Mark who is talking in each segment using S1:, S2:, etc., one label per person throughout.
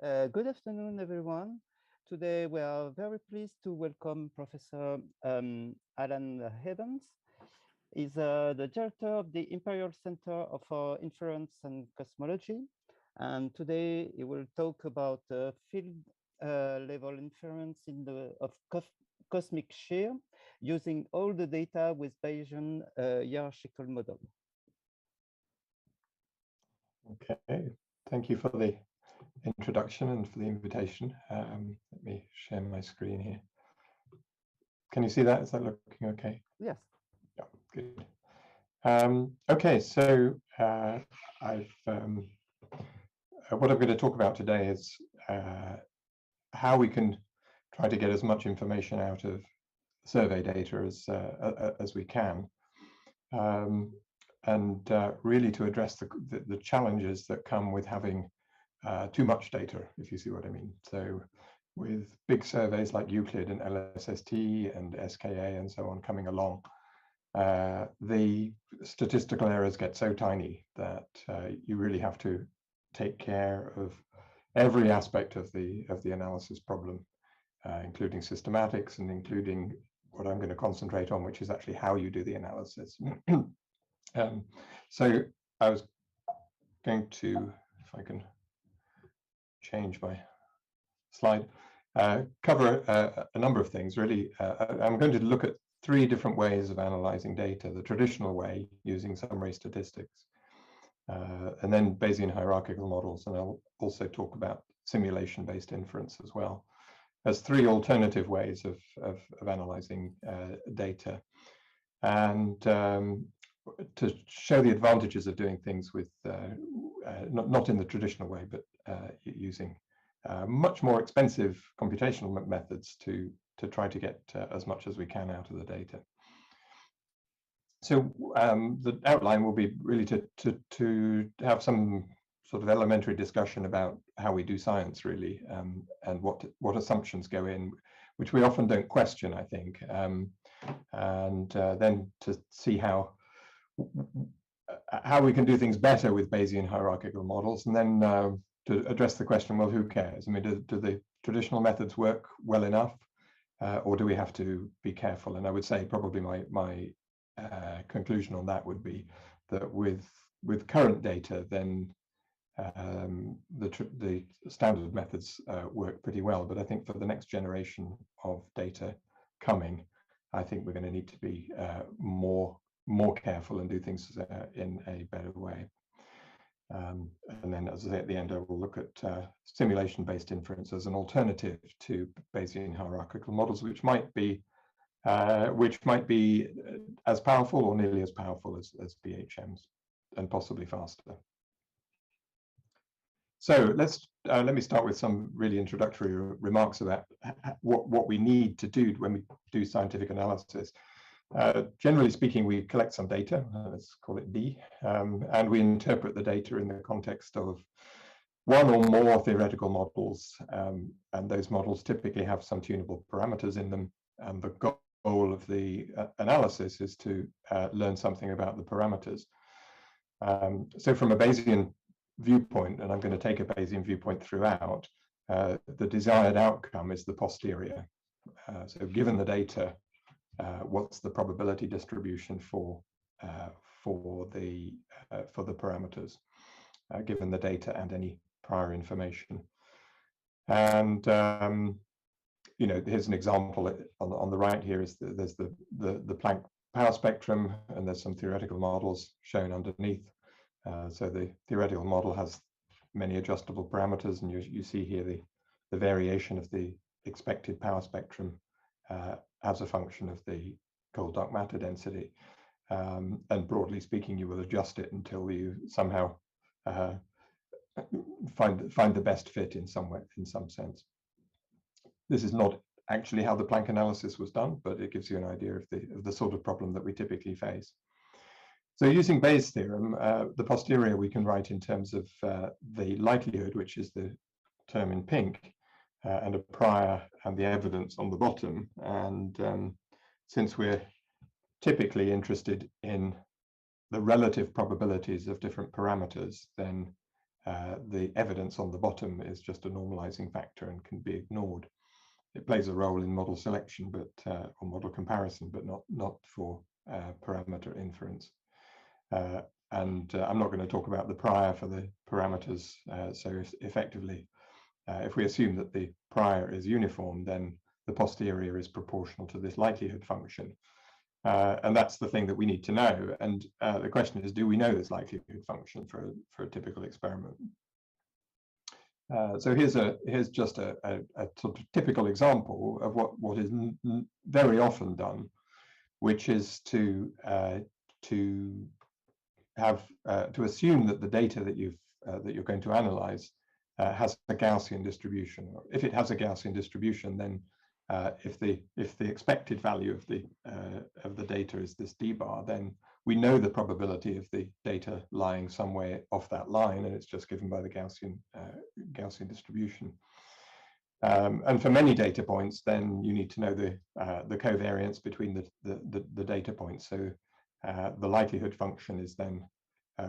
S1: Good afternoon, everyone. Today, we are very pleased to welcome Professor Alan Evans. He's the director of the Imperial Center for Inference and Cosmology. And today, he will talk about field level inference of cosmic shear using all the data with Bayesian hierarchical model.
S2: Okay, thank you for the introduction and for the invitation. Let me share my screen here. Can you see that? Is that looking okay?
S1: Yes.
S2: Yeah, good. Okay, so what I'm going to talk about today is how we can try to get as much information out of survey data as we can, and really to address the challenges that come with having too much data, if you see what I mean. So with big surveys like Euclid and LSST and SKA and so on coming along, the statistical errors get so tiny that you really have to take care of every aspect of the analysis problem, including systematics and including what I'm going to concentrate on, which is actually how you do the analysis. So I was going to, if I can change my slide, cover a number of things, really. I'm going to look at three different ways of analyzing data: the traditional way, using summary statistics, and then Bayesian hierarchical models, and I'll also talk about simulation-based inference as well, as three alternative ways of analyzing data. And to show the advantages of doing things with, not in the traditional way, but using much more expensive computational methods to try to get as much as we can out of the data. So the outline will be really to have some sort of elementary discussion about how we do science, really, and what assumptions go in, which we often don't question, I think, and then to see how we can do things better with Bayesian hierarchical models, and then to address the question, well, who cares? I mean, do the traditional methods work well enough, or do we have to be careful? And I would say probably my conclusion on that would be that with current data, then the standard methods work pretty well. But I think for the next generation of data coming, I think we're going to need to be more careful and do things in a better way. And then, as I say, at the end, I will look at simulation-based inference as an alternative to Bayesian hierarchical models, which might be as powerful or nearly as powerful as BHMs, and possibly faster. So let me start with some really introductory remarks about what we need to do when we do scientific analysis. Generally speaking, we collect some data, let's call it D, and we interpret the data in the context of one or more theoretical models, and those models typically have some tunable parameters in them, and the goal of the analysis is to learn something about the parameters. So from a Bayesian viewpoint, and I'm going to take a Bayesian viewpoint throughout, the desired outcome is the posterior. So given the data, what's the probability distribution for the parameters, given the data and any prior information? And you know, here's an example on the right. Here is there's the Planck power spectrum, and there's some theoretical models shown underneath. So the theoretical model has many adjustable parameters, and you see here the variation of the expected power spectrum as a function of the cold dark matter density, and broadly speaking, you will adjust it until you somehow find the best fit in some way, in some sense. This is not actually how the Planck analysis was done, but it gives you an idea of the sort of problem that we typically face. So using Bayes' theorem, the posterior we can write in terms of the likelihood, which is the term in pink, and a prior and the evidence on the bottom. And since we're typically interested in the relative probabilities of different parameters, then the evidence on the bottom is just a normalizing factor and can be ignored. It plays a role in model selection, but or model comparison, but not for parameter inference. And I'm not going to talk about the prior for the parameters. So effectively, if we assume that the prior is uniform, then the posterior is proportional to this likelihood function. And that's the thing that we need to know. And the question is, do we know this likelihood function for a typical experiment? So here's just a sort of typical example of what is very often done, which is to assume that the data that you're going to analyze has a Gaussian distribution. If it has a Gaussian distribution, then if the expected value of the data is this d bar, then we know the probability of the data lying somewhere off that line, and it's just given by the Gaussian distribution. And for many data points, then you need to know the covariance between the data points. So the likelihood function is then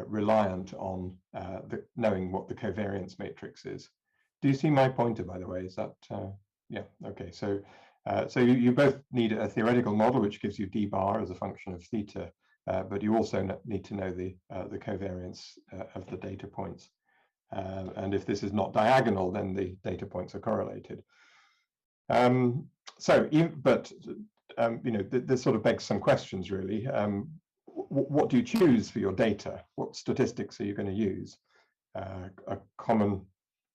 S2: reliant on knowing what the covariance matrix is. Do you see my pointer, by the way? Is that yeah? Okay. So you both need a theoretical model which gives you d bar as a function of theta, but you also need to know the covariance of the data points. And if this is not diagonal, then the data points are correlated. You know, this sort of begs some questions, really. What do you choose for your data? What statistics are you going to use? A common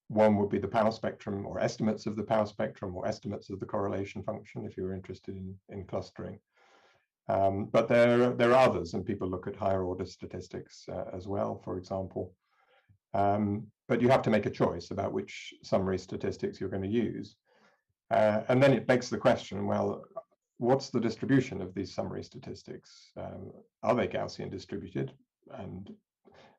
S2: one would be the power spectrum, or estimates of the power spectrum, or estimates of the correlation function, if you're interested in clustering. But there are others, and people look at higher order statistics as well, for example. But you have to make a choice about which summary statistics you're going to use. And then it begs the question, well, what's the distribution of these summary statistics? Are they Gaussian distributed?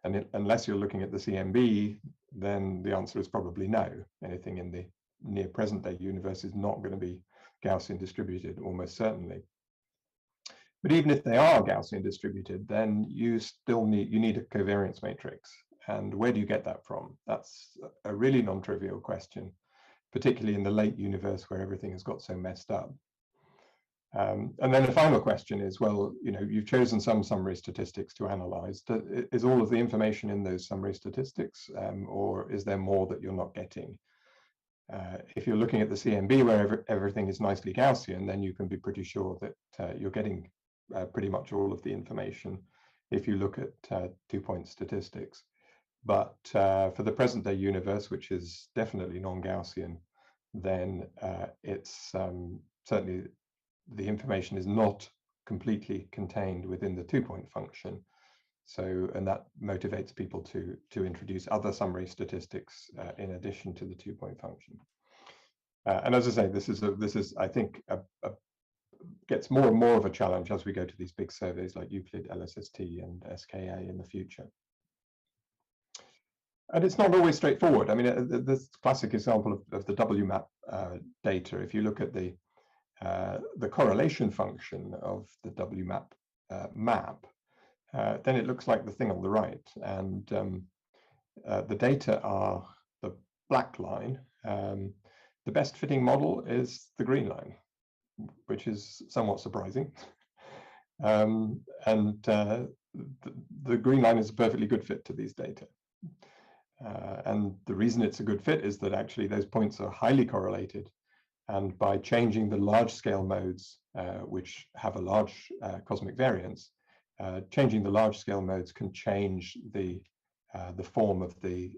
S2: And unless you're looking at the CMB, then the answer is probably no. Anything in the near present day universe is not going to be Gaussian distributed, almost certainly. But even if they are Gaussian distributed, then you still need a covariance matrix. And where do you get that from? That's a really non-trivial question, particularly in the late universe where everything has got so messed up. And then the final question is, well, you know, you've chosen some summary statistics to analyze. Is all of the information in those summary statistics, or is there more that you're not getting? If you're looking at the CMB where everything is nicely Gaussian, then you can be pretty sure that you're getting pretty much all of the information if you look at 2-point statistics. But for the present day universe, which is definitely non-Gaussian, then it's certainly the information is not completely contained within the 2-point function. So, and that motivates people to introduce other summary statistics in addition to the 2-point function. And as I say, this is I think gets more and more of a challenge as we go to these big surveys like Euclid, LSST, and SKA in the future. And it's not always straightforward. I mean, this classic example of the WMAP data, if you look at the correlation function of the WMAP map, then it looks like the thing on the right. And the data are the black line. The best fitting model is the green line, which is somewhat surprising. And the green line is a perfectly good fit to these data. And the reason it's a good fit is that actually those points are highly correlated. And by changing the large scale modes, which have a large cosmic variance, changing the large scale modes can change the form of the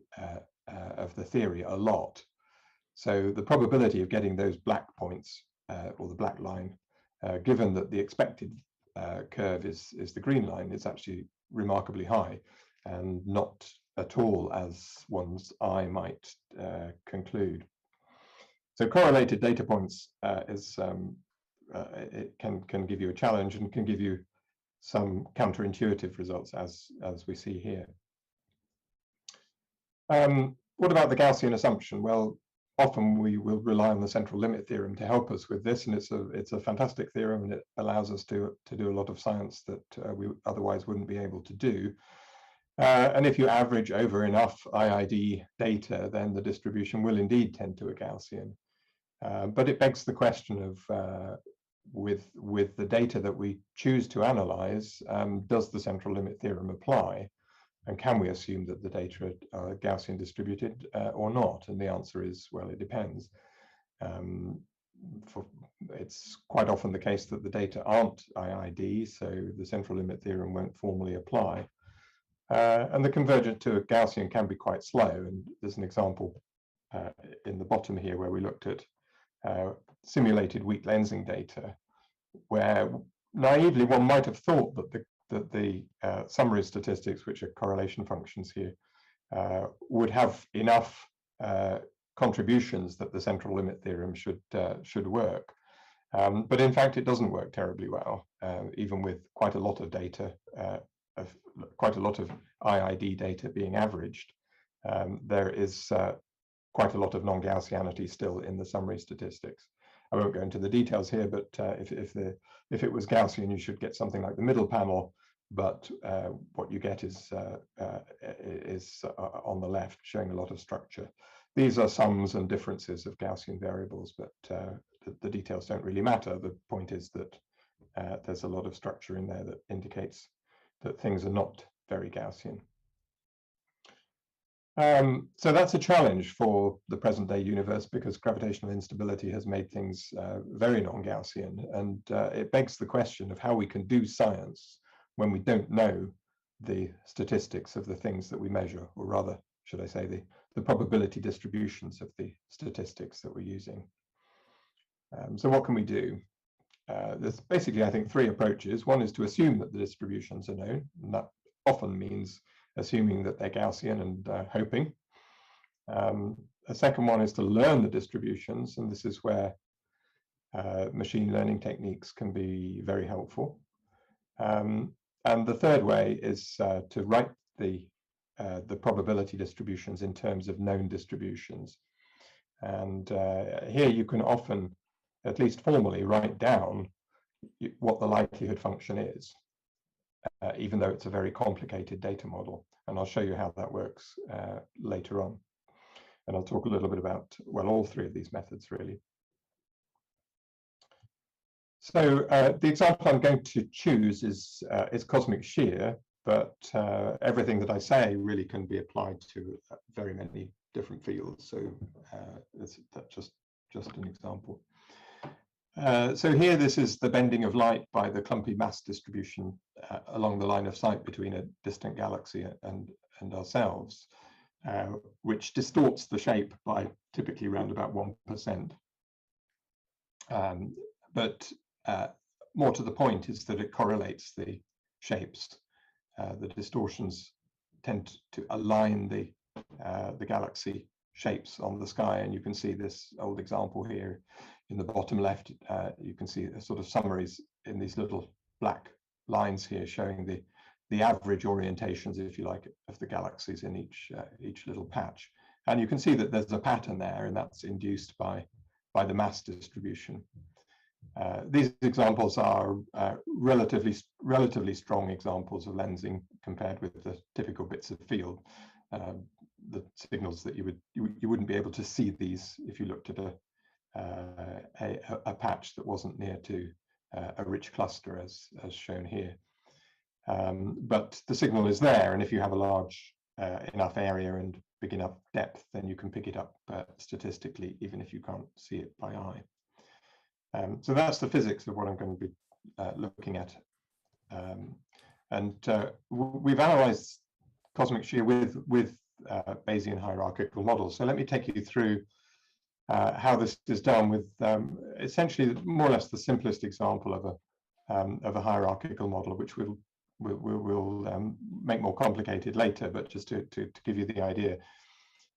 S2: theory a lot. So the probability of getting those black points or the black line, given that the expected curve is the green line, is actually remarkably high, and not at all as one's eye might conclude. So correlated data points it can give you a challenge and can give you some counterintuitive results, as we see here. What about the Gaussian assumption? Well, often we will rely on the central limit theorem to help us with this, and it's a fantastic theorem, and it allows us to do a lot of science that we otherwise wouldn't be able to do. And if you average over enough IID data, then the distribution will indeed tend to a Gaussian. But it begs the question of, with the data that we choose to analyze, does the central limit theorem apply? And can we assume that the data are Gaussian distributed or not? And the answer is, well, it depends. It's quite often the case that the data aren't IID, so the central limit theorem won't formally apply. And the convergence to a Gaussian can be quite slow. And there's an example in the bottom here where we looked at simulated weak lensing data, where naively one might have thought that the summary statistics, which are correlation functions here, would have enough contributions that the central limit theorem should work. But in fact, it doesn't work terribly well, even with quite a lot of data, quite a lot of IID data being averaged. There is quite a lot of non-Gaussianity still in the summary statistics. I won't go into the details here, but if it was Gaussian, you should get something like the middle panel, but what you get is on the left, showing a lot of structure. These are sums and differences of Gaussian variables, but the details don't really matter. The point is that there's a lot of structure in there that indicates that things are not very Gaussian. So that's a challenge for the present day universe, because gravitational instability has made things very non-Gaussian, and it begs the question of how we can do science when we don't know the statistics of the things that we measure, or rather, should I say, the probability distributions of the statistics that we're using. So what can we do? There's basically, I think, three approaches. One is to assume that the distributions are known, and that often means assuming that they're Gaussian and hoping. A second one is to learn the distributions, and this is where machine learning techniques can be very helpful. And the third way is to write the probability distributions in terms of known distributions. And here you can often, at least formally, write down what the likelihood function is, even though it's a very complicated data model. And I'll show you how that works later on. And I'll talk a little bit about, well, all three of these methods, really. So the example I'm going to choose is cosmic shear, but everything that I say really can be applied to very many different fields. So that's just an example. So here, this is the bending of light by the clumpy mass distribution along the line of sight between a distant galaxy and ourselves, which distorts the shape by typically around about 1%. But more to the point is that it correlates the shapes. The distortions tend to align the galaxy shapes on the sky, and you can see this old example here in the bottom left. You can see a sort of summaries in these little black lines here, showing the average orientations, if you like, of the galaxies in each little patch. And you can see that there's a pattern there, and that's induced by the mass distribution. These examples are relatively strong examples of lensing compared with the typical bits of field. The signals that you wouldn't be able to see these if you looked at a patch that wasn't near to a rich cluster, as shown here. But the signal is there, and if you have a large enough area and big enough depth, then you can pick it up statistically, even if you can't see it by eye. So that's the physics of what I'm going to be looking at. We've analyzed cosmic shear with Bayesian hierarchical models. So let me take you through how this is done with essentially more or less the simplest example of a hierarchical model, which we'll make more complicated later, but just to give you the idea.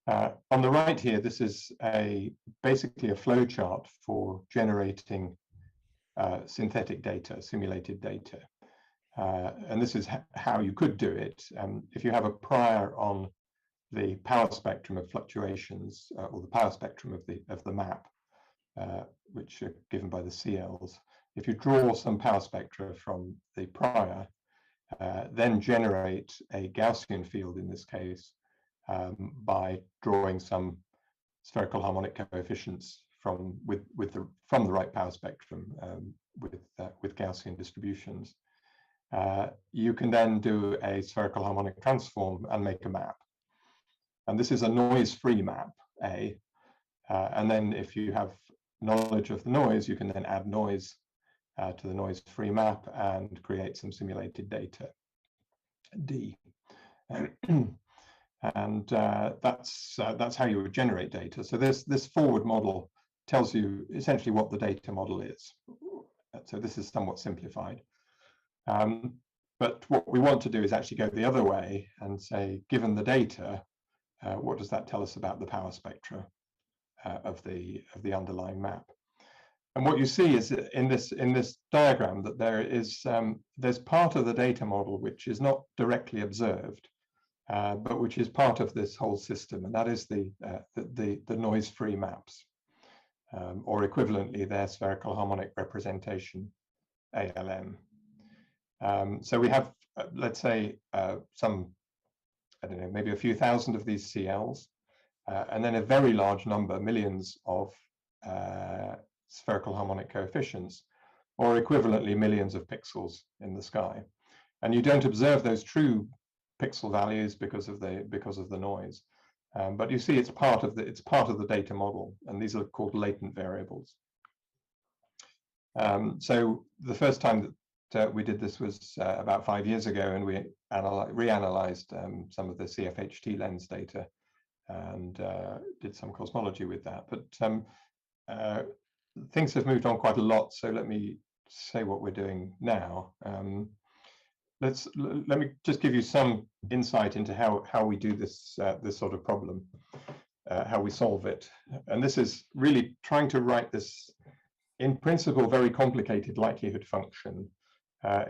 S2: On the right here, this is basically a flow chart for generating synthetic data, simulated data. And this is how you could do it. If you have a prior on the power spectrum of fluctuations, or the power spectrum of the map, which are given by the CLs. If you draw some power spectra from the prior, then generate a Gaussian field in this case by drawing some spherical harmonic coefficients from the right power spectrum with Gaussian distributions. You can then do a spherical harmonic transform and make a map. And this is a noise-free map, A. And then if you have knowledge of the noise, you can then add noise to the noise-free map and create some simulated data, D. And that's how you would generate data. So this forward model tells you essentially what the data model is. So this is somewhat simplified. But what we want to do is actually go the other way and say, given the data, what does that tell us about the power spectra of the underlying map? And what you see is in this diagram that there's part of the data model which is not directly observed, but which is part of this whole system, and that is the noise-free maps, or equivalently their spherical harmonic representation, ALM. So we have, let's say, some, I don't know, maybe a few thousand of these CLs, and then a very large number, millions of spherical harmonic coefficients, or equivalently millions of pixels in the sky. And you don't observe those true pixel values because of the noise, but you see it's part of the data model, and these are called latent variables. So the first time that we did this was about 5 years ago, and we reanalyzed some of the CFHT lens data and did some cosmology with that. But things have moved on quite a lot, so let me say what we're doing now. Let me just give you some insight into how we do this sort of problem, how we solve it. And this is really trying to write this, in principle, very complicated likelihood function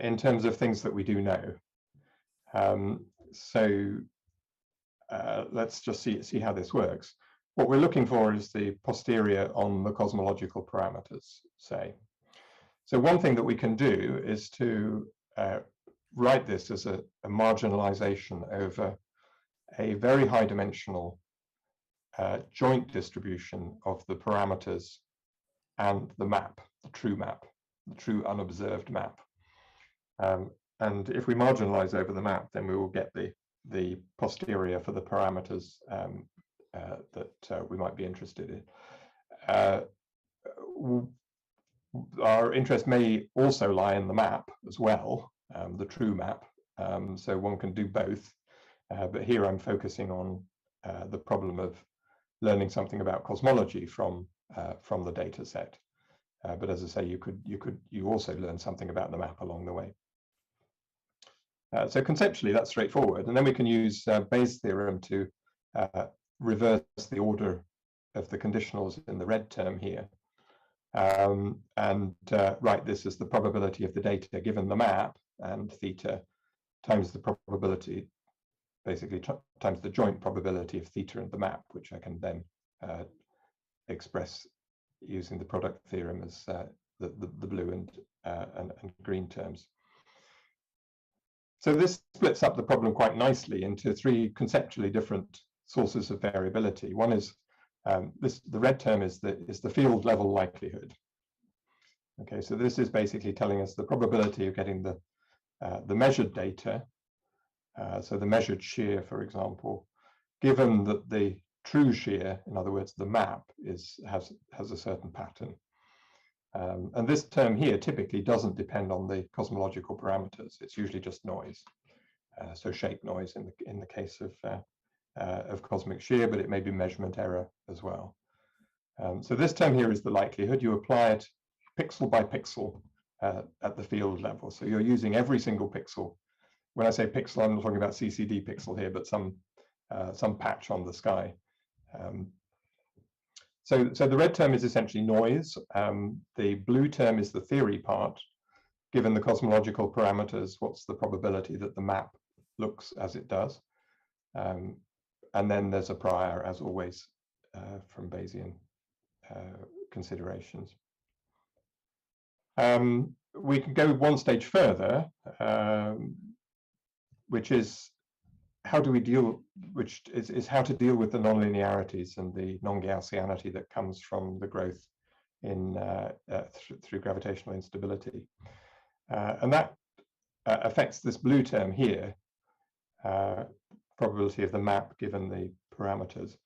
S2: in terms of things that we do know. Let's just see how this works. What we're looking for is the posterior on the cosmological parameters, say. So one thing that we can do is to write this as a marginalization over a very high dimensional joint distribution of the parameters and the map, the true unobserved map. And if we marginalize over the map, then we will get the posterior for the parameters that we might be interested in. Our interest may also lie in the map as well, the true map, so one can do both, but here I'm focusing on the problem of learning something about cosmology from the data set, but as I say, you also learn something about the map along the way. So conceptually that's straightforward, and then we can use Bayes' theorem to reverse the order of the conditionals in the red term here, and write this as the probability of the data given the map, and theta times the probability, basically times the joint probability of theta and the map, which I can then express using the product theorem as the blue and green terms. So this splits up the problem quite nicely into three conceptually different sources of variability. One is the red term is the field level likelihood. Okay, so this is basically telling us the probability of getting the measured data, so the measured shear, for example, given that the true shear, in other words, the map, has a certain pattern. And this term here typically doesn't depend on the cosmological parameters. It's usually just noise, so shape noise in the case of cosmic shear, but it may be measurement error as well. So this term here is the likelihood. You apply it pixel by pixel at the field level. So you're using every single pixel. When I say pixel, I'm not talking about CCD pixel here, but some patch on the sky. So the red term is essentially noise. The blue term is the theory part. Given the cosmological parameters, what's the probability that the map looks as it does? And then there's a prior, as always, from Bayesian considerations. We can go one stage further. which is how do we deal, which is how to deal with the nonlinearities and the non-Gaussianity that comes from the growth in through gravitational instability, and that affects this blue term here, probability of the map given the parameters,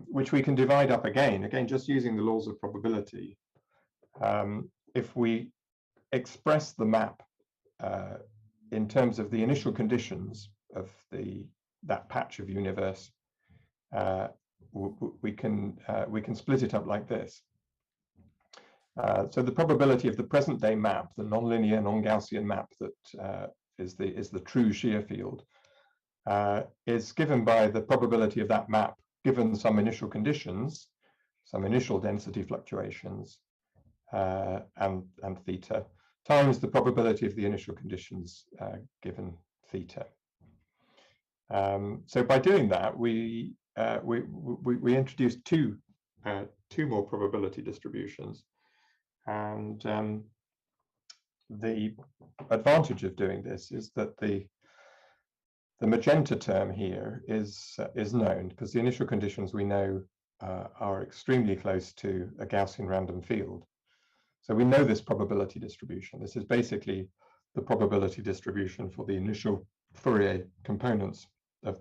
S2: which we can divide up again just using the laws of probability. If we express the map in terms of the initial conditions of that patch of universe, we can split it up like this. So the probability of the present day map, the nonlinear, non-Gaussian map that is the true shear field, is given by the probability of that map given some initial conditions, some initial density fluctuations, and theta, times the probability of the initial conditions given theta. So by doing that, we introduced two more probability distributions, and the advantage of doing this is that the magenta term here is known because the initial conditions we know are extremely close to a Gaussian random field. So we know this probability distribution. This is basically the probability distribution for the initial Fourier components of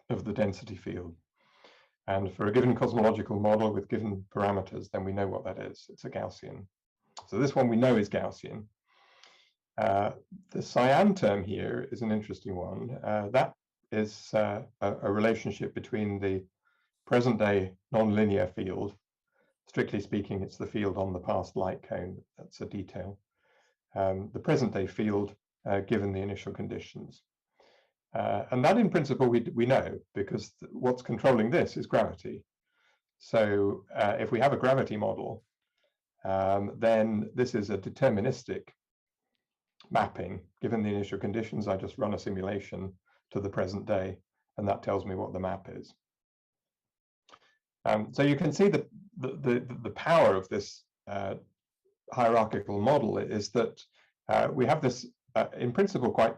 S2: the density field. And for a given cosmological model with given parameters, then we know what that is. It's a Gaussian. So this one we know is Gaussian. The cyan term here is an interesting one. That is a relationship between the present day nonlinear field. Strictly speaking, it's the field on the past light cone. That's a detail. The present day field given the initial conditions. And that in principle we know, because what's controlling this is gravity. So if we have a gravity model, then this is a deterministic mapping. Given the initial conditions, I just run a simulation to the present day, and that tells me what the map is. So you can see the power of this hierarchical model is that we have this, in principle, quite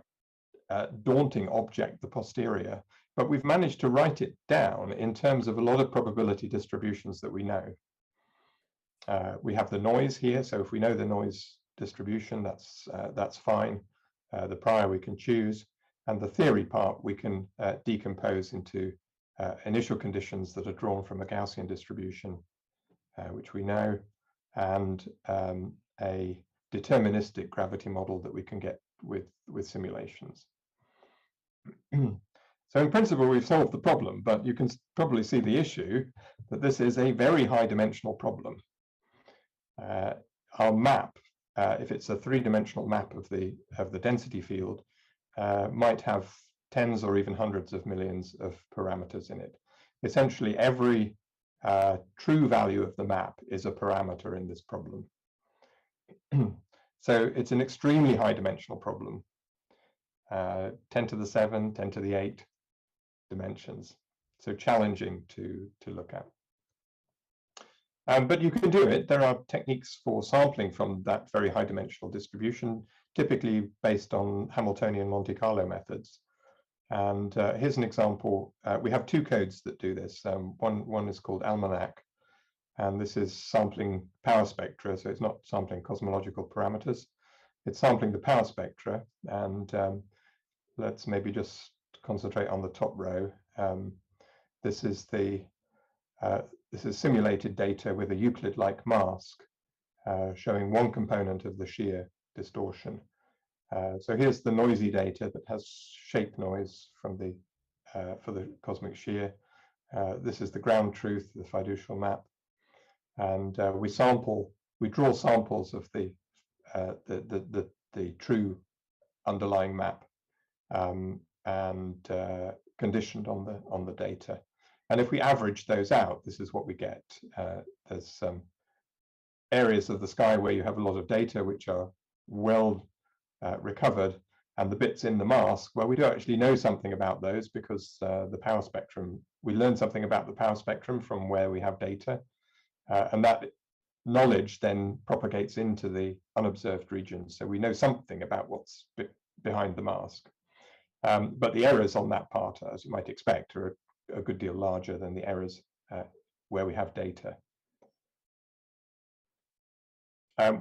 S2: daunting object, the posterior, but we've managed to write it down in terms of a lot of probability distributions that we know. We have the noise here, so if we know the noise distribution, that's fine. The prior we can choose, and the theory part we can decompose into initial conditions that are drawn from a Gaussian distribution, which we know, and a deterministic gravity model that we can get with simulations. So in principle, we've solved the problem, but you can probably see the issue that this is a very high dimensional problem. Our map, if it's a three-dimensional map of the density field, might have tens or even hundreds of millions of parameters in it. Essentially, every true value of the map is a parameter in this problem. So it's an extremely high dimensional problem, 10 to the 7, 10 to the 8 dimensions. So challenging to look at. But you can do it. There are techniques for sampling from that very high dimensional distribution, typically based on Hamiltonian Monte Carlo methods. And here's an example. We have two codes that do this. One is called Almanac, and this is sampling power spectra. So it's not sampling cosmological parameters. It's sampling the power spectra. And let's maybe just concentrate on the top row. This is simulated data with a Euclid-like mask showing one component of the shear distortion. So here's the noisy data that has shape noise from for the cosmic shear. This is the ground truth, the fiducial map, and we draw samples of the true underlying map, and conditioned on the data. And if we average those out, this is what we get. There's some areas of the sky where you have a lot of data which are well recovered, and the bits in the mask, well, we do actually know something about those because the power spectrum, we learn something about the power spectrum from where we have data, and that knowledge then propagates into the unobserved regions. So we know something about what's behind the mask. But the errors on that part, as you might expect, are a good deal larger than the errors where we have data.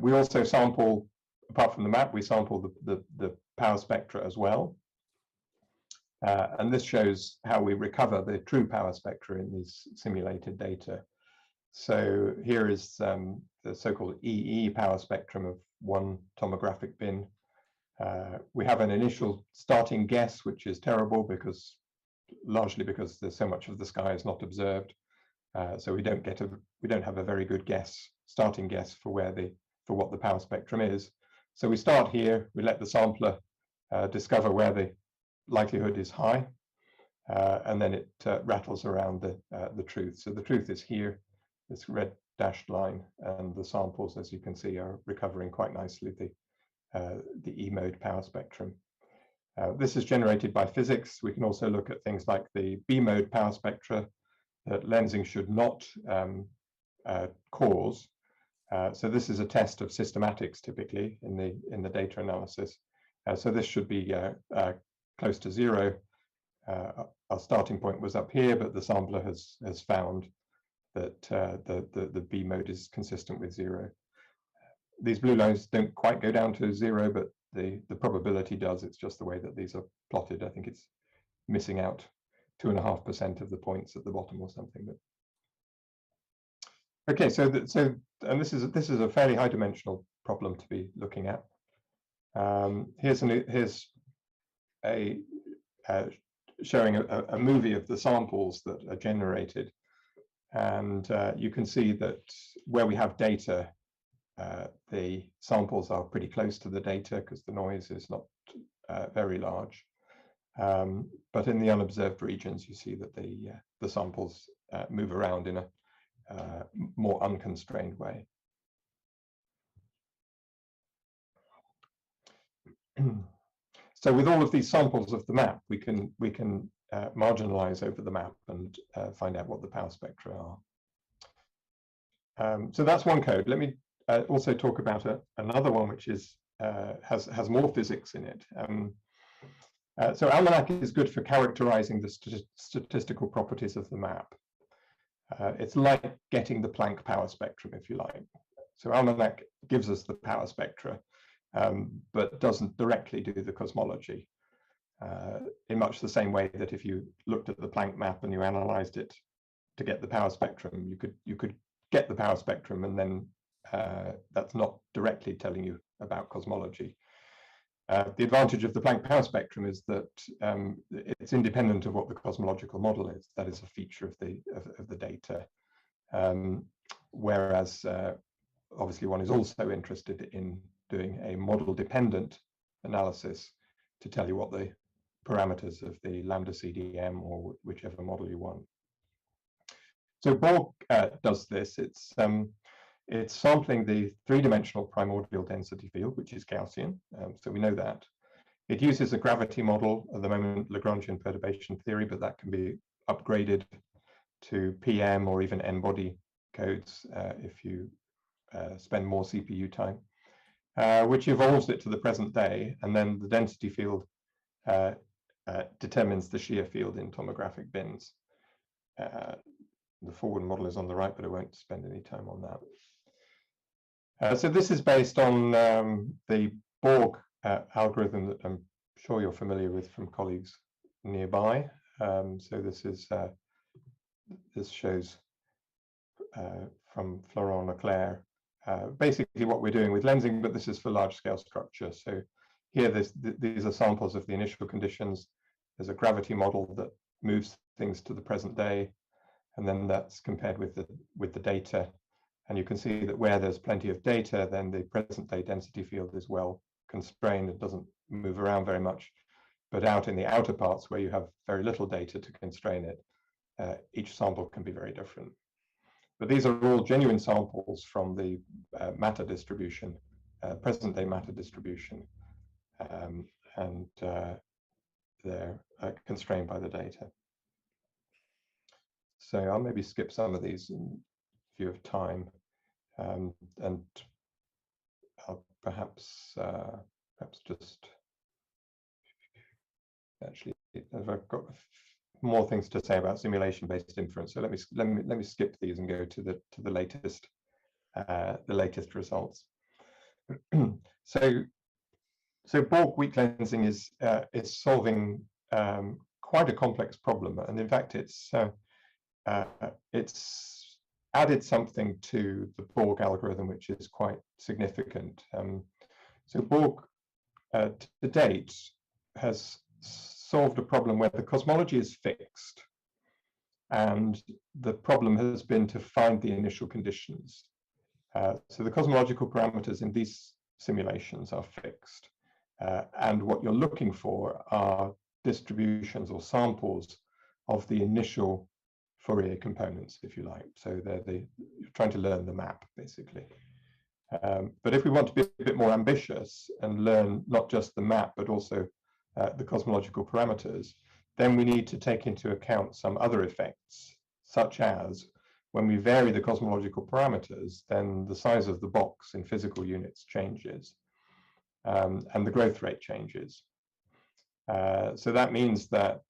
S2: We also sample, apart from the map, we sample the power spectra as well. And this shows how we recover the true power spectra in these simulated data. So here is the so-called EE power spectrum of one tomographic bin. We have an initial starting guess, which is terrible largely because there's so much of the sky is not observed. So we don't have a very good starting guess for what the power spectrum is. So we start here, we let the sampler discover where the likelihood is high, and then it rattles around the truth. So the truth is here, this red dashed line, and the samples, as you can see, are recovering quite nicely the E mode power spectrum. This is generated by physics. We can also look at things like the B mode power spectra that lensing should not cause. So this is a test of systematics typically in the data analysis. So this should be close to zero. Our starting point was up here, but the sampler has found that the B mode is consistent with zero. These blue lines don't quite go down to zero, but the probability does. It's just the way that these are plotted. I think it's missing out 2.5% of the points at the bottom or something. But okay, and this is a fairly high dimensional problem to be looking at. Here's showing a movie of the samples that are generated, and you can see that where we have data, the samples are pretty close to the data because the noise is not very large. But in the unobserved regions, you see that the samples move around in a more unconstrained way. So with all of these samples of the map, we can marginalize over the map and find out what the power spectra are. So that's one code. Let me also talk about another one which is has more physics in it. So Almanac is good for characterizing the statistical properties of the map. It's like getting the Planck power spectrum, if you like. So Almanac gives us the power spectra, but doesn't directly do the cosmology. In much the same way that if you looked at the Planck map and you analyzed it to get the power spectrum, you could get the power spectrum, and then that's not directly telling you about cosmology. The advantage of the Planck power spectrum is that it's independent of what the cosmological model is. That is a feature of the data. Whereas obviously one is also interested in doing a model-dependent analysis to tell you what the parameters of the lambda CDM or whichever model you want. So Borg does this. It's sampling the three-dimensional primordial density field, which is Gaussian, so we know that. It uses a gravity model, at the moment Lagrangian perturbation theory, but that can be upgraded to PM or even n-body codes if you spend more CPU time, which evolves it to the present day, and then the density field determines the shear field in tomographic bins. The forward model is on the right, but I won't spend any time on that. So this is based on the Borg algorithm that I'm sure you're familiar with from colleagues nearby. So this shows from Florent Leclerc basically what we're doing with lensing, but this is for large-scale structure. So here these are samples of the initial conditions. There's a gravity model that moves things to the present day, and then that's compared with the data. And you can see that where there's plenty of data, then the present day density field is well constrained. It doesn't move around very much. But out in the outer parts where you have very little data to constrain it, each sample can be very different. But these are all genuine samples from the matter distribution, present day matter distribution. And they're constrained by the data. So I'll maybe skip some of these in view of time, and I'll perhaps just actually. I've got more things to say about simulation-based inference. So let me skip these and go to the latest results. So Borg weak lensing is solving quite a complex problem, and in fact, it's added something to the Borg algorithm which is quite significant. So Borg, to date, has solved a problem where the cosmology is fixed, and the problem has been to find the initial conditions. So the cosmological parameters in these simulations are fixed, and what you're looking for are distributions or samples of the initial Fourier components, if you like. So you're trying to learn the map, basically. But if we want to be a bit more ambitious and learn not just the map, but also the cosmological parameters, then we need to take into account some other effects, such as when we vary the cosmological parameters, then the size of the box in physical units changes, and the growth rate changes. So that means that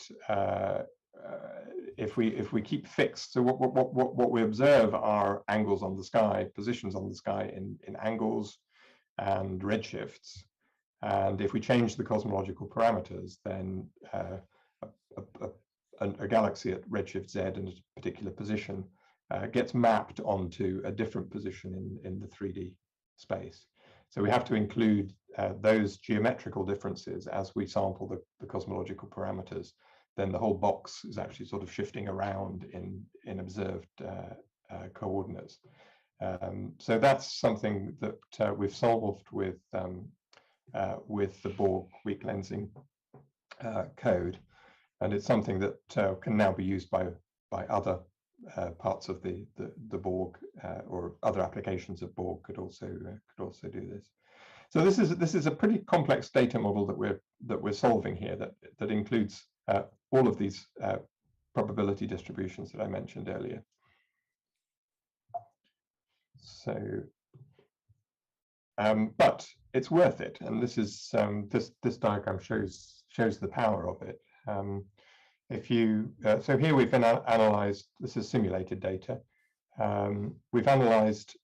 S2: if we keep fixed, so what we observe are angles on the sky, positions on the sky in angles and redshifts. And if we change the cosmological parameters, then a galaxy at redshift Z in a particular position gets mapped onto a different position in the 3D space. So we have to include those geometrical differences as we sample the cosmological parameters. Then the whole box is actually sort of shifting around in observed coordinates. So that's something that we've solved with the Borg weak lensing code, and it's something that can now be used by other parts of the Borg, or other applications of Borg could also do this. So this is a pretty complex data model that we're solving here, that includes all of these probability distributions that I mentioned earlier. So, but it's worth it, and this is this diagram shows the power of it. So here we've analyzed, this is simulated data. We've analyzed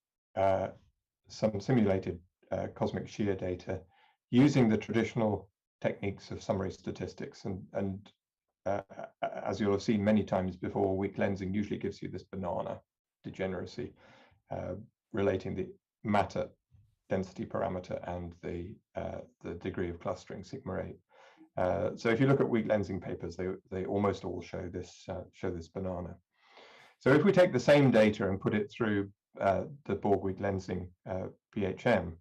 S2: some simulated cosmic shear data using the traditional techniques of summary statistics, and as you'll have seen many times before, weak lensing usually gives you this banana degeneracy relating the matter density parameter and the degree of clustering, sigma 8. So if you look at weak lensing papers, they almost all show this banana. So if we take the same data and put it through the Borg weak lensing BHM,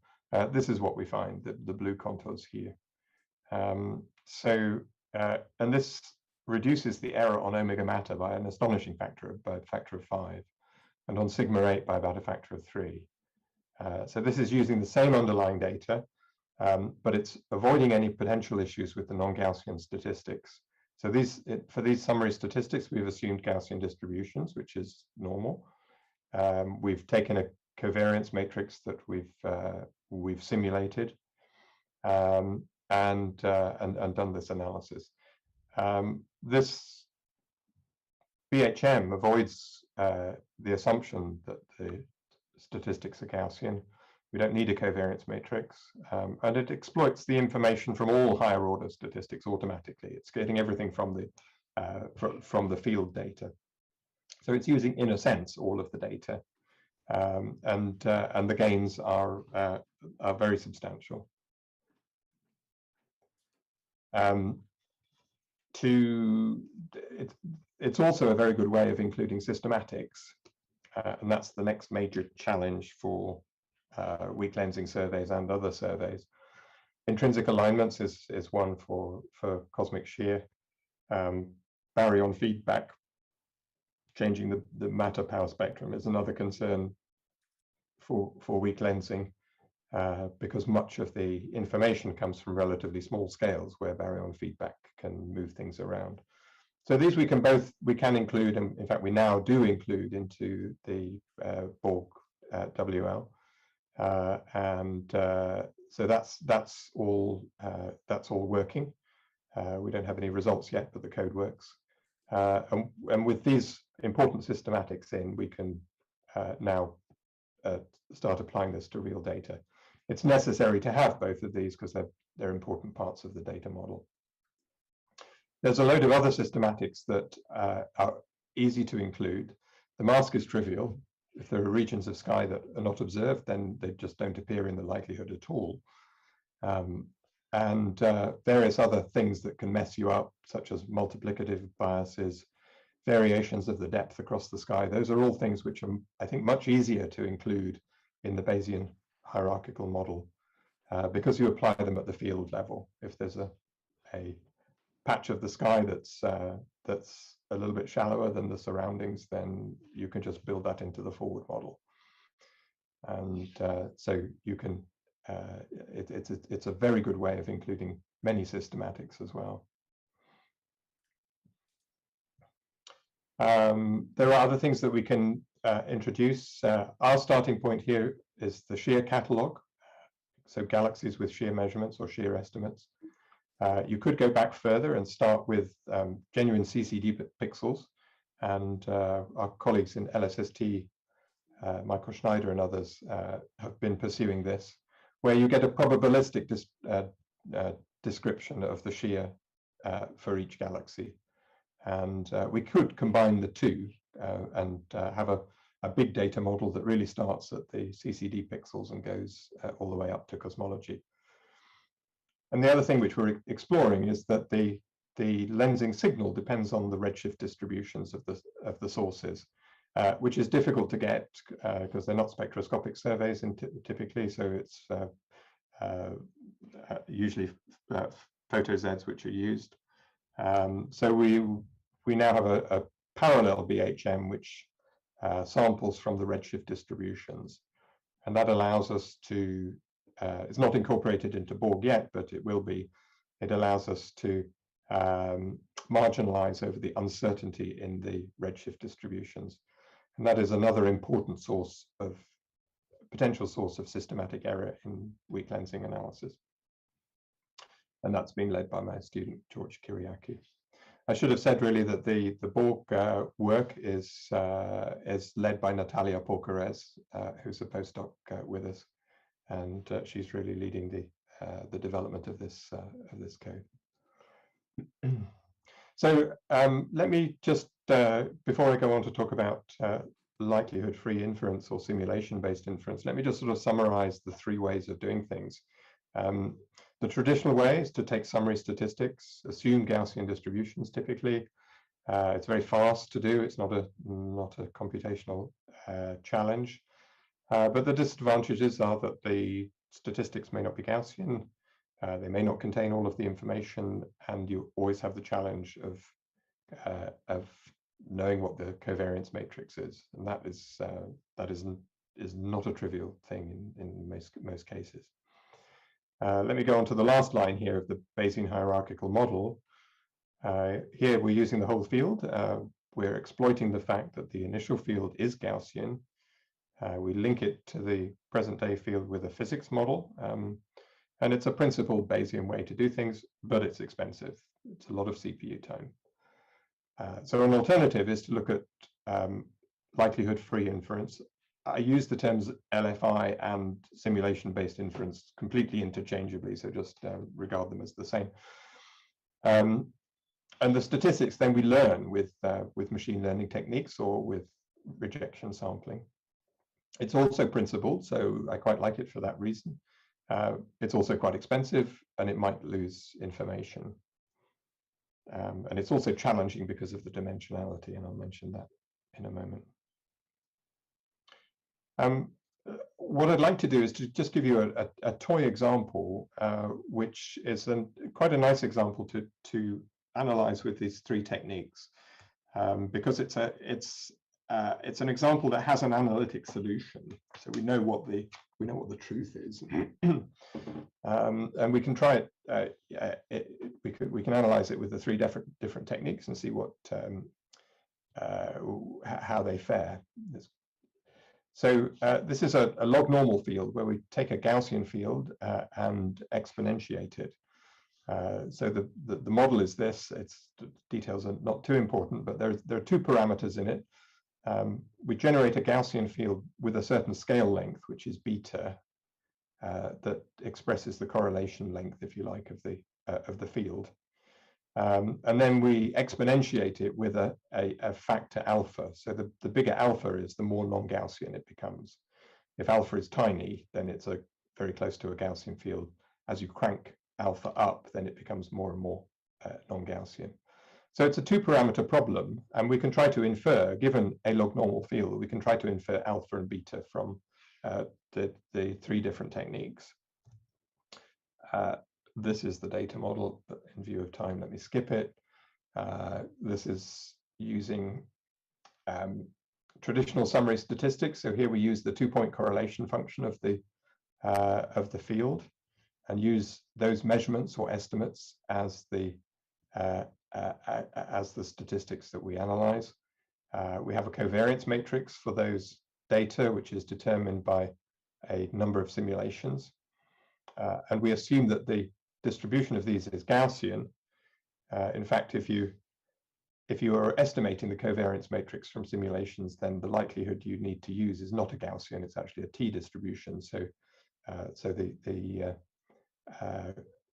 S2: this is what we find, the blue contours here. And this reduces the error on omega matter by an astonishing factor of 5, and on sigma 8 by about a factor of 3. So this is using the same underlying data, but it's avoiding any potential issues with the non-Gaussian statistics. So for these summary statistics, we've assumed Gaussian distributions, which is normal. We've taken a covariance matrix that we've simulated, and done this analysis. This BHM avoids the assumption that the statistics are Gaussian. We don't need a covariance matrix, and it exploits the information from all higher order statistics automatically. It's getting everything from the field data. So it's using, in a sense, all of the data, and the gains are very substantial. It's also a very good way of including systematics, and that's the next major challenge for weak lensing surveys and other surveys. Intrinsic alignments is one for cosmic shear. Baryon feedback, changing the matter power spectrum, is another concern for weak lensing, because much of the information comes from relatively small scales where baryon feedback can move things around. So these we can include, and in fact we now do include into the Borg WL, and so that's all working. We don't have any results yet, but the code works. And with these important systematics in, we can now start applying this to real data. It's necessary to have both of these because they're important parts of the data model. There's a load of other systematics that are easy to include. The mask is trivial. If there are regions of sky that are not observed, then they just don't appear in the likelihood at all. And various other things that can mess you up, such as multiplicative biases, variations of the depth across the sky. Those are all things which are, I think, much easier to include in the Bayesian hierarchical model because you apply them at the field level. If there's a patch of the sky that's a little bit shallower than the surroundings, then you can just build that into the forward model. And so you can, it's a very good way of including many systematics as well. There are other things that we can introduce. Our starting point here is the shear catalog. So galaxies with shear measurements or shear estimates. You could go back further and start with genuine CCD pixels. And our colleagues in LSST, Michael Schneider and others, have been pursuing this, where you get a probabilistic description of the shear for each galaxy. And we could combine the two and have a big data model that really starts at the CCD pixels and goes all the way up to cosmology. And the other thing which we're exploring is that the lensing signal depends on the redshift distributions of the sources, which is difficult to get because they're not spectroscopic surveys typically. So it's usually photo-Zs which are used. So we now have a parallel BHM which samples from the redshift distributions, and that allows us to, it's not incorporated into Borg yet, but it will be. It allows us to marginalize over the uncertainty in the redshift distributions, and that is another important source of potential source of systematic error in weak lensing analysis. And that's being led by my student George Kyriaki. I should have said really that the Borg work is led by Natalia Porcarez, who's a postdoc with us, and she's really leading the development of this code. So let me just before I go on to talk about likelihood-free inference or simulation-based inference, let me just sort of summarize the three ways of doing things. The traditional way is to take summary statistics, assume Gaussian distributions typically. It's very fast to do. It's not a computational challenge. But the disadvantages are that the statistics may not be Gaussian. They may not contain all of the information, and you always have the challenge of knowing what the covariance matrix is, and that is not a trivial thing in most cases. Let me go on to the last line here of the Bayesian hierarchical model. Here we're using the whole field. We're exploiting the fact that the initial field is Gaussian. We link it to the present day field with a physics model. And it's a principled Bayesian way to do things, but it's expensive. It's a lot of CPU time. So an alternative is to look at likelihood-free inference. I use the terms LFI and simulation-based inference completely interchangeably, so just regard them as the same. And the statistics then we learn with machine learning techniques or with rejection sampling. It's also principled, so I quite like it for that reason. It's also quite expensive, and it might lose information. And it's also challenging because of the dimensionality, and I'll mention that in a moment. What I'd like to do is to just give you a toy example, which is quite a nice example to analyze with these three techniques, because it's an example that has an analytic solution, so we know what the truth is, and we can try it. We can analyze it with the three different techniques and see what how they fare. So this is a log normal field where we take a Gaussian field and exponentiate it. So the model is this. Its details are not too important, but there are two parameters in it. We generate a Gaussian field with a certain scale length, which is beta, that expresses the correlation length, if you like, of the field. And then we exponentiate it with a factor alpha. So the bigger alpha is, the more non-Gaussian it becomes. If alpha is tiny, then it's very close to a Gaussian field. As you crank alpha up, then it becomes more and more non-Gaussian. So it's a two-parameter problem, and we can try to infer, given a log normal field, we can try to infer alpha and beta from the three different techniques. This is the data model, but in view of time, let me skip it. This is using traditional summary statistics. So here we use the two-point correlation function of the field, and use those measurements or estimates as the statistics that we analyze. We have a covariance matrix for those data, which is determined by a number of simulations. And we assume that the distribution of these is Gaussian. In fact, if you are estimating the covariance matrix from simulations, then the likelihood you need to use is not a Gaussian, it's actually a t distribution. So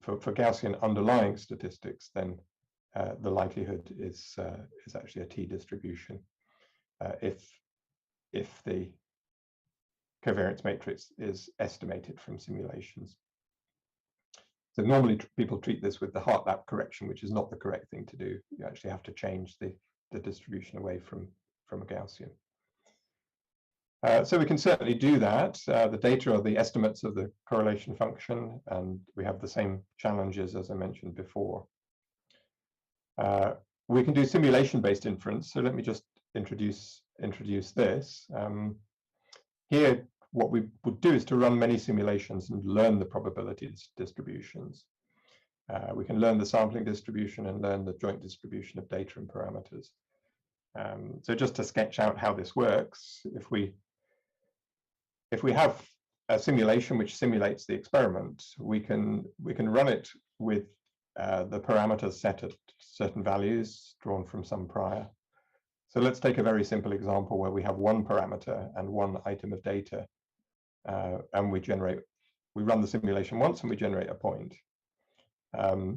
S2: for Gaussian underlying statistics, then the likelihood is actually a t distribution if the covariance matrix is estimated from simulations. So normally people treat this with the Hartlap correction, which is not the correct thing to do. You actually have to change the distribution away from a Gaussian. So we can certainly do that. The data are the estimates of the correlation function, and we have the same challenges as I mentioned before. We can do simulation-based inference. So let me just introduce this. Here, what we would do is to run many simulations and learn the probability distributions. We can learn the sampling distribution and learn the joint distribution of data and parameters. So just to sketch out how this works, if we have a simulation which simulates the experiment, we can run it with the parameters set at certain values drawn from some prior. So let's take a very simple example where we have one parameter and one item of data, and we run the simulation once and we generate a point. I'll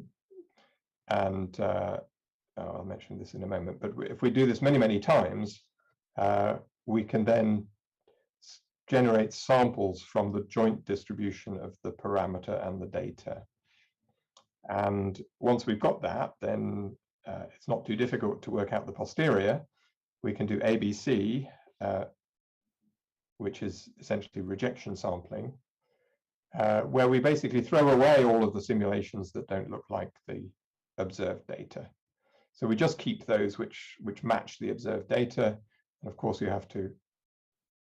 S2: mention this in a moment, but if we do this many times, we can then generate samples from the joint distribution of the parameter and the data. And once we've got that, then it's not too difficult to work out the posterior. We can do ABC, which is essentially rejection sampling, where we basically throw away all of the simulations that don't look like the observed data. So we just keep those which match the observed data. And of course, you have to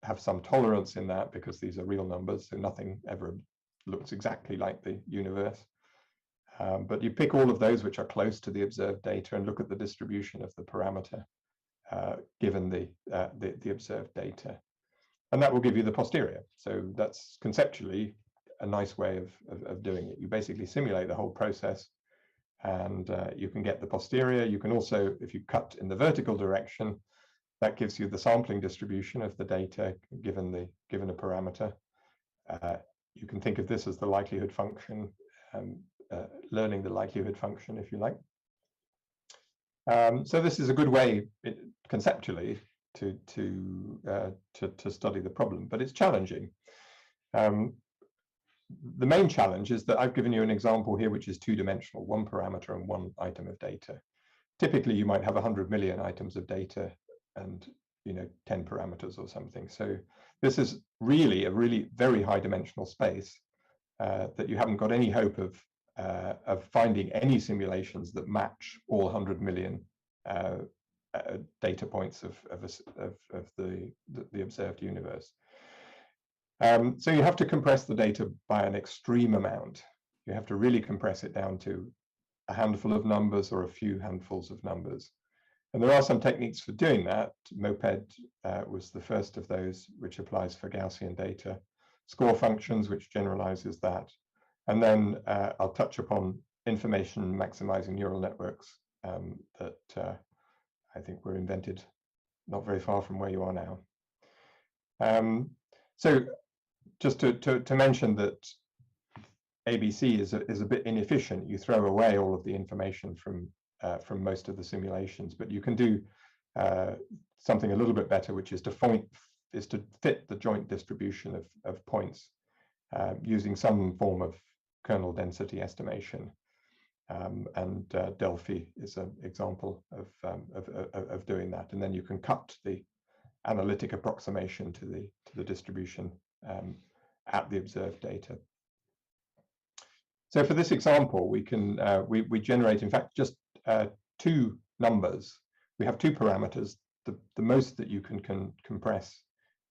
S2: have some tolerance in that because these are real numbers, so nothing ever looks exactly like the universe. But you pick all of those which are close to the observed data and look at the distribution of the parameter given the observed data. And that will give you the posterior. So that's conceptually a nice way of doing it. You basically simulate the whole process, and you can get the posterior. You can also, if you cut in the vertical direction, that gives you the sampling distribution of the data given a parameter. You can think of this as the likelihood function, learning the likelihood function, if you like. So this is a good way, conceptually, to study the problem, but it's challenging. The main challenge is that I've given you an example here which is two-dimensional, one parameter and one item of data. Typically, you might have 100 million items of data and 10 parameters or something. So this is really a very high-dimensional space that you haven't got any hope of finding any simulations that match all 100 million data points of the observed universe. So you have to compress the data by an extreme amount. You have to really compress it down to a handful of numbers or a few handfuls of numbers. And there are some techniques for doing that. Moped was the first of those, which applies for Gaussian data. Score functions, which generalizes that. And then I'll touch upon information maximizing neural networks that I think were invented not very far from where you are now. So just to mention that ABC is a bit inefficient. You throw away all of the information from most of the simulations, but you can do something a little bit better, which is to fit the joint distribution of points using some form of kernel density estimation. And Delphi is an example of doing that. And then you can cut the analytic approximation to the distribution at the observed data. So for this example, we can we generate, in fact, just two numbers. We have two parameters. The most that you can compress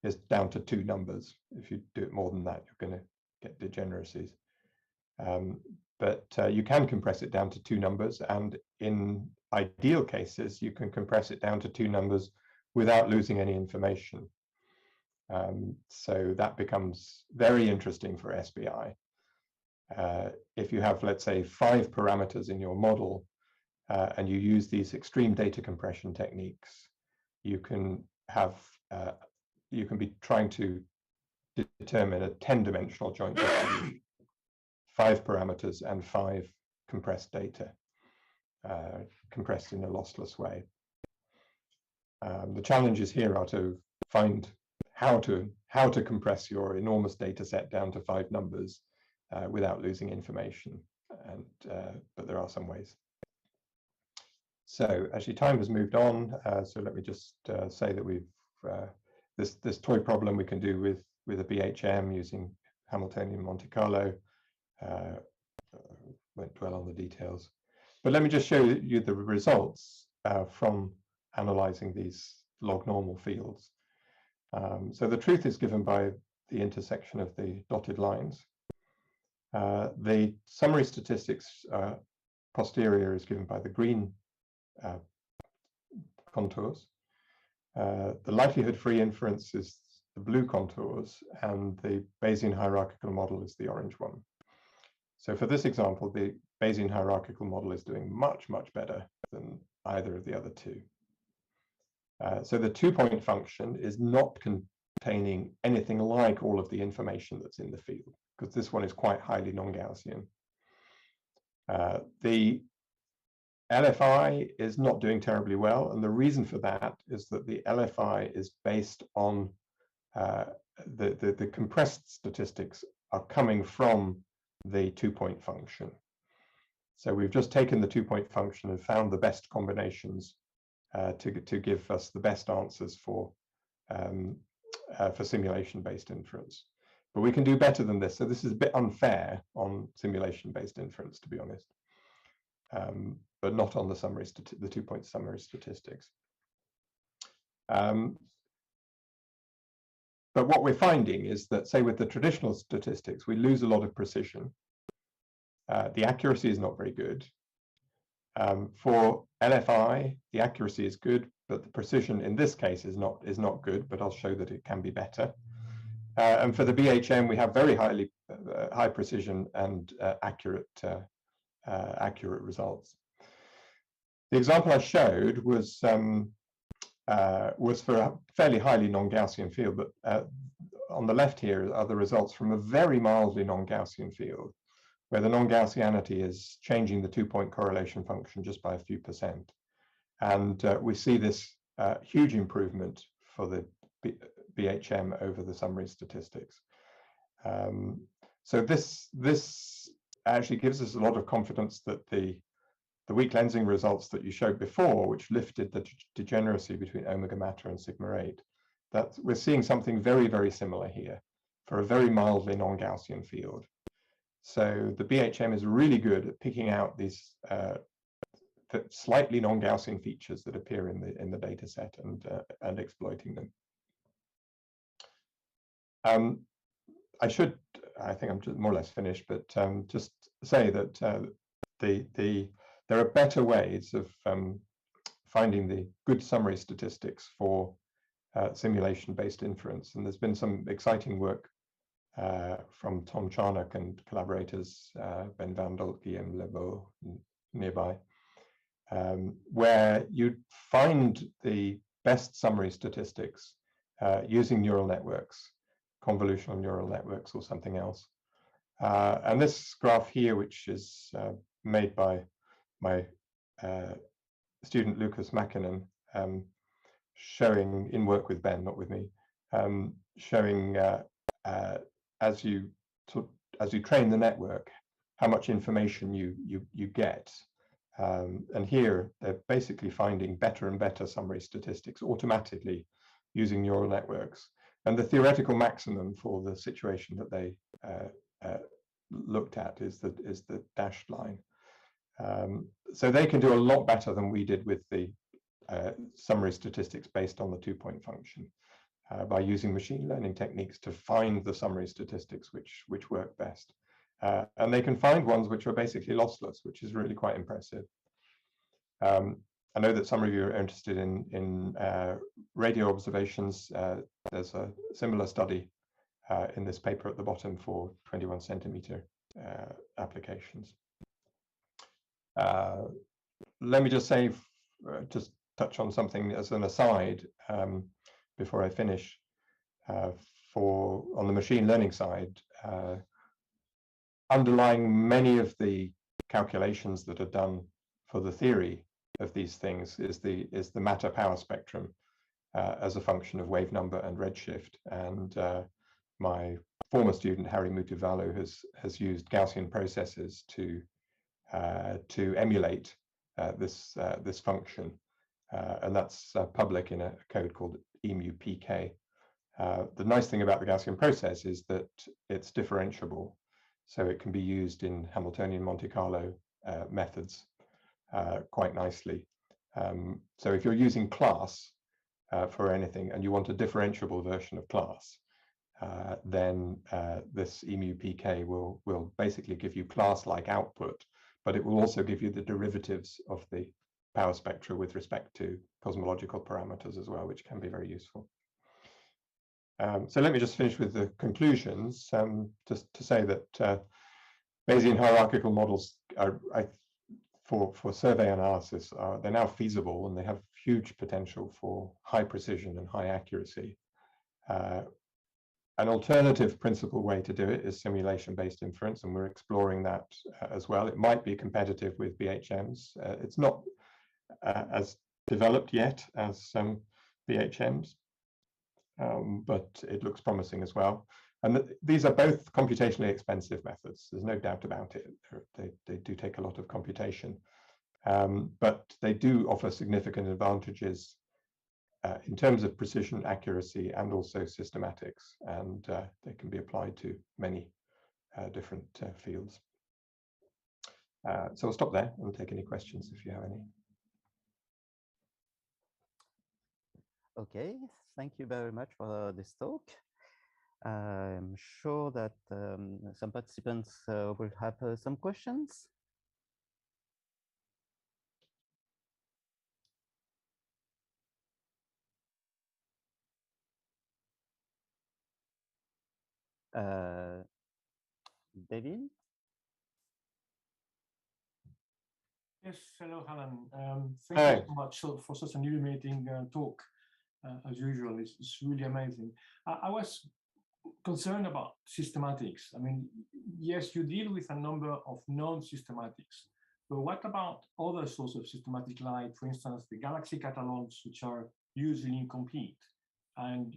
S2: is down to two numbers. If you do it more than that, you're going to get degeneracies. But you can compress it down to two numbers, and in ideal cases, you can compress it down to two numbers without losing any information. So that becomes very interesting for SBI. If you have, let's say, 5 parameters in your model, and you use these extreme data compression techniques, you can have you can be trying to determine a 10-dimensional joint distribution, 5 parameters and 5 compressed data, compressed in a lossless way. The challenges here are to find how to compress your enormous data set down to 5 numbers without losing information, and but there are some ways. So actually time has moved on, so let me just say that we've this toy problem we can do with a BHM using Hamiltonian Monte Carlo. Won't dwell on the details, but let me just show you the results from analyzing these log normal fields. So the truth is given by the intersection of the dotted lines. The summary statistics posterior is given by the green contours. The likelihood-free inference is the blue contours, and the Bayesian hierarchical model is the orange one. So for this example, the Bayesian hierarchical model is doing much, much better than either of the other two. So the 2-point function is not containing anything like all of the information that's in the field, because this one is quite highly non-Gaussian. The LFI is not doing terribly well, and the reason for that is that the LFI is based on the compressed statistics are coming from the 2-point function. So we've just taken the 2-point function and found the best combinations to give us the best answers for simulation-based inference. But we can do better than this. So this is a bit unfair on simulation-based inference, to be honest, but not on the 2-point summary statistics. But what we're finding is that, say, with the traditional statistics, we lose a lot of precision. The accuracy is not very good. For LFI, the accuracy is good, but the precision in this case is not good, but I'll show that it can be better. And for the BHM, we have very high precision and accurate results. The example I showed was for a fairly highly non-Gaussian field, but on the left here are the results from a very mildly non-Gaussian field, where the non-Gaussianity is changing the 2-point correlation function just by a few %. And we see this huge improvement for the BHM over the summary statistics. So this actually gives us a lot of confidence that the weak lensing results that you showed before, which lifted the degeneracy between omega matter and sigma 8, that we're seeing something very, very similar here for a very mildly non-Gaussian field. So the BHM is really good at picking out these slightly non-Gaussian features that appear in the data set and exploiting them. I think I'm just more or less finished, but just say that there are better ways of finding the good summary statistics for simulation-based inference, and there's been some exciting work from Tom Charnock and collaborators, Ben Vandel, Guillaume Lebeau nearby, where you find the best summary statistics using neural networks, convolutional neural networks or something else. And this graph here, which is made by my student Lucas Mackinnon, showing in work with Ben, not with me, showing as you train the network, how much information you get. And here they're basically finding better and better summary statistics automatically using neural networks. And the theoretical maximum for the situation that they looked at is the dashed line. So they can do a lot better than we did with the summary statistics based on the two-point function by using machine learning techniques to find the summary statistics which work best. And they can find ones which are basically lossless, which is really quite impressive. I know that some of you are interested in radio observations. There's a similar study in this paper at the bottom for 21 centimeter applications. Let me just say, just touch on something as an aside before I finish. On the machine learning side, underlying many of the calculations that are done for the theory of these things is the matter power spectrum as a function of wave number and redshift. And my former student Harry Mutuvalu has used Gaussian processes to emulate this function, and that's public in a code called EMU-PK. The nice thing about the Gaussian process is that it's differentiable, so it can be used in Hamiltonian Monte Carlo methods quite nicely. So if you're using class for anything and you want a differentiable version of class, then this EMU-PK will basically give you class-like output, but it will also give you the derivatives of the power spectra with respect to cosmological parameters as well, which can be very useful. So let me just finish with the conclusions, just to say that Bayesian hierarchical models are, for survey analysis, they're now feasible, and they have huge potential for high precision and high accuracy. An alternative principal way to do it is simulation-based inference, and we're exploring that as well. It might be competitive with BHMs. It's not as developed yet as BHMs, but it looks promising as well. And these are both computationally expensive methods. There's no doubt about it. They do take a lot of computation, but they do offer significant advantages in terms of precision, accuracy, and also systematics, and they can be applied to many different fields. So I'll stop there and take any questions if you have any.
S1: Okay, thank you very much for this talk. I'm sure that some participants will have some questions. David?
S3: Yes, hello, Alan. Thank you so much for such an illuminating talk. As usual, it's really amazing. I was concerned about systematics. I mean, yes, you deal with a number of non-systematics, but what about other sorts of systematic, like, for instance, the galaxy catalogs, which are usually incomplete, and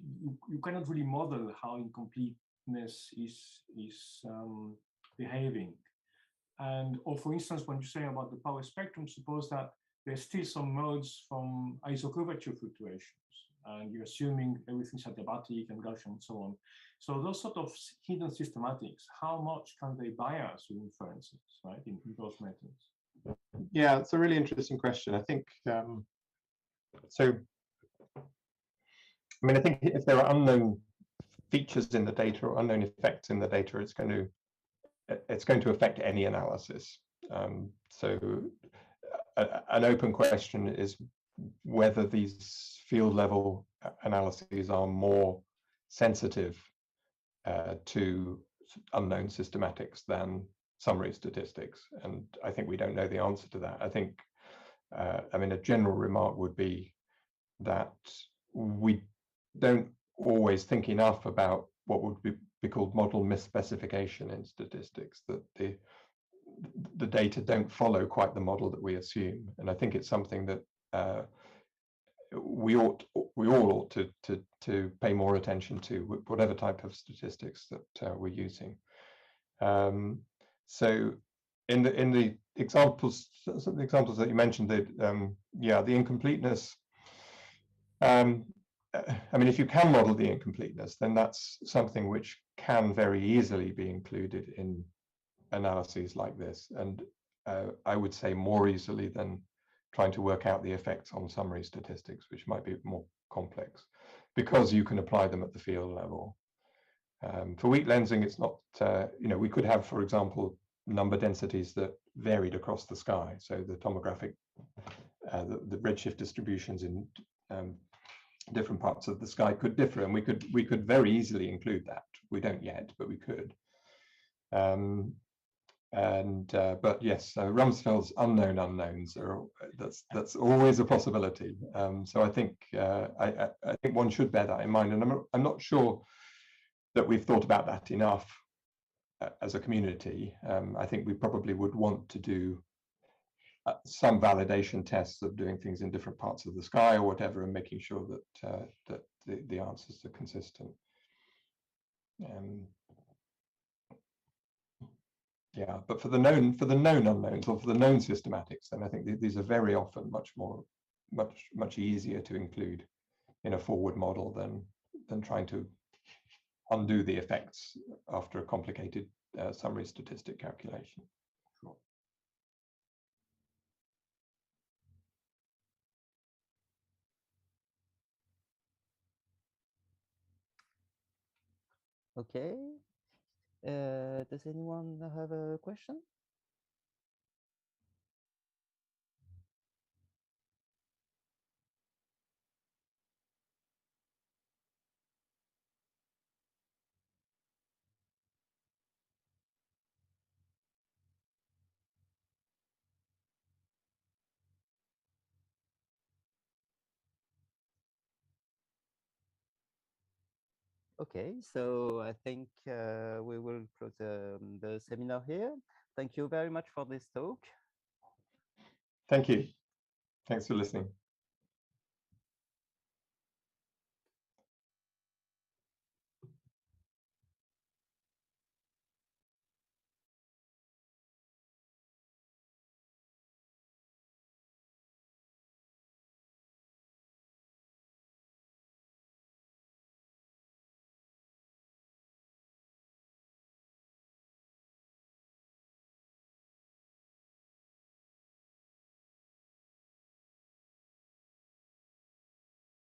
S3: you cannot really model how incompleteness is behaving. And, or for instance, when you say about the power spectrum, suppose that there's still some modes from isocurvature fluctuations, and you're assuming everything's adiabatic and Gaussian and so on. So those sort of hidden systematics, how much can they bias your inferences, right, in those methods?
S2: Yeah, it's a really interesting question. I think, so, I mean, I think if there are unknown features in the data or unknown effects in the data, it's going to affect any analysis. So an open question is whether these field level analyses are more sensitive to unknown systematics than summary statistics. And I think we don't know the answer to that. I think, I mean, a general remark would be that we don't always think enough about what would be called model misspecification in statistics, that the data don't follow quite the model that we assume. And I think it's something that we all ought to pay more attention to, whatever type of statistics that we're using. So in the examples, some of the examples that you mentioned, yeah, the incompleteness. I mean, if you can model the incompleteness, then that's something which can very easily be included in analyses like this, and I would say more easily than trying to work out the effects on summary statistics, which might be more complex, because you can apply them at the field level. For weak lensing, it's not, you know, we could have, for example, number densities that varied across the sky. So the tomographic, the redshift distributions in different parts of the sky could differ, and we could very easily include that. We don't yet, but we could. But yes, Rumsfeld's unknown unknowns are, that's always a possibility. So I think I think one should bear that in mind, and I'm not sure that we've thought about that enough as a community. I think we probably would want to do some validation tests of doing things in different parts of the sky or whatever, and making sure that that the answers are consistent. Yeah, but for the known unknowns, or for the known systematics, then I think these are very often much easier to include in a forward model than trying to undo the effects after a complicated summary statistic calculation. Sure.
S1: Okay. Does anyone have a question? Okay, so I think we will close the seminar here. Thank you very much for this talk.
S2: Thank you. Thanks for listening.